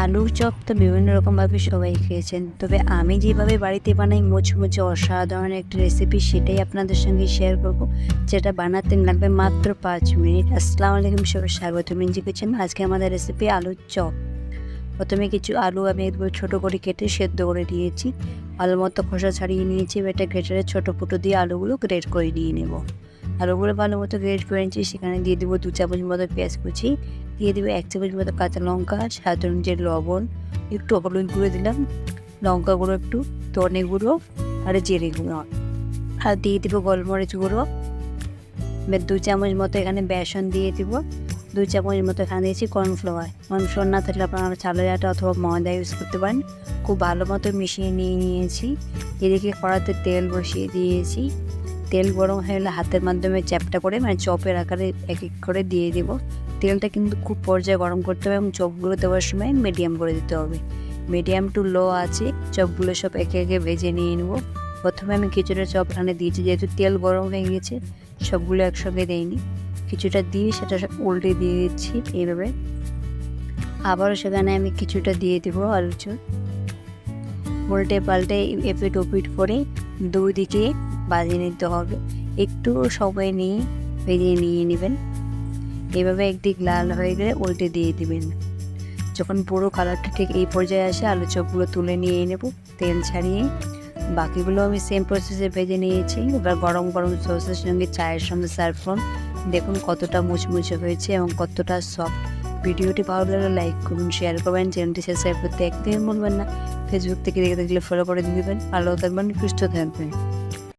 আলুর চপ তো বিভিন্ন রকমভাবে সবাই খেয়েছেন, তবে আমি যেভাবে বাড়িতে বানাই মুচমুচে অসাধারণ একটা রেসিপি, সেটাই আপনাদের সঙ্গে শেয়ার করব, যেটা বানাতে লাগবে মাত্র 5 মিনিট। আসসালামু আলাইকুম, সবাই স্বাগত ইঞ্জু কিচেনে। আজকে আমাদের রেসিপি আলুর চপ। প্রথমে কিছু আলু আমি একটু ছোটো করে কেটে সেদ্ধ করে নিয়েছি। আলুর মতো খোসা ছাড়িয়ে নিয়েছি। এটা গ্রেটারে ছোটো ফুটো দিয়ে আলুগুলো গ্রেট করে নিয়ে নেব। আলুগুলো ভালো মতো গ্রেট করে নিচ্ছি। সেখানে দিয়ে দেবো 2 চামচ মতো পেঁয়াজ কুচি, দিয়ে দেবো 1 চামচ মতো কাঁচা লঙ্কা, স্বাদ অনুযায়ী লবণ, একটু হলুদ গুঁড়ো দিলাম, লঙ্কা গুঁড়ো একটু, ধনে গুঁড়ো আর জিরে গুঁড়ো, আর দিয়ে দেবো গোলমরিচ গুঁড়ো। 2 চামচ মতো এখানে বেসন দিয়ে দেবো। 2 চামচ মতো এখানে দিয়েছি কর্নফ্লাওয়ার। কর্নফ্লাওয়ার না থাকলে আপনারা চালের আটা অথবা ময়দা ইউজ করতে পারেন। খুব ভালো মতো মিশিয়ে নিয়েছি। এদিকে কড়াতে তেল বসিয়ে দিয়েছি। তেল গরম হয়ে গেলে হাতের মাধ্যমে চ্যাপটা করে চপের আকারে এক এক করে দিয়ে দেব। তেলটা কিন্তু খুব পর্যায়ে গরম করতে হবে এবং চপগুলো দেওয়ার সময় মিডিয়াম করে দিতে হবে। মিডিয়াম টু লো আছে চপগুলো সব একে একে ভেজে নিয়ে নেব। প্রথমে আমি কিছুটা চপ এখানে দিয়েছি, যেহেতু তেল গরম হয়ে গেছে সবগুলো একসঙ্গে দেয়নি। কিছুটা দিয়ে সেটা উল্টে দিয়ে দিচ্ছি এইভাবে। আবারও সেখানে আমি কিছুটা দিয়ে দেবো আলুর চপ। উল্টে পাল্টে এপিট ওপিট করে দুই দিকে ভাজিয়ে নিতে হবে। একটু সময় নিয়ে ভেজে নিয়ে নেবেন। এভাবে একদিক লাল হয়ে গেলে উল্টে দিয়ে দিবেন। যখন পুরো কালারটা ঠিক এই পর্যায়ে আসে আলু চপগুলো তুলে নিয়ে নেব তেল ছাড়িয়ে। বাকিগুলো আমি সেম প্রসেসে ভেজে নিয়েছি। এবার গরম গরম সসের সঙ্গে চায়ের সঙ্গে সার্ভ করুন। দেখুন কতটা মুচমুচে হয়েছে এবং কতটা সফট। ভিডিওটি ভালো লাগলে লাইক করুন, শেয়ার করবেন, চ্যানেলটি সাবস্ক্রাইব করতে একদমই ভুলবেন না। ফেসবুক থেকে দেখে থাকলে ফলো করে দিবেন। ভালো থাকবেন, সুস্থ থাকবেন।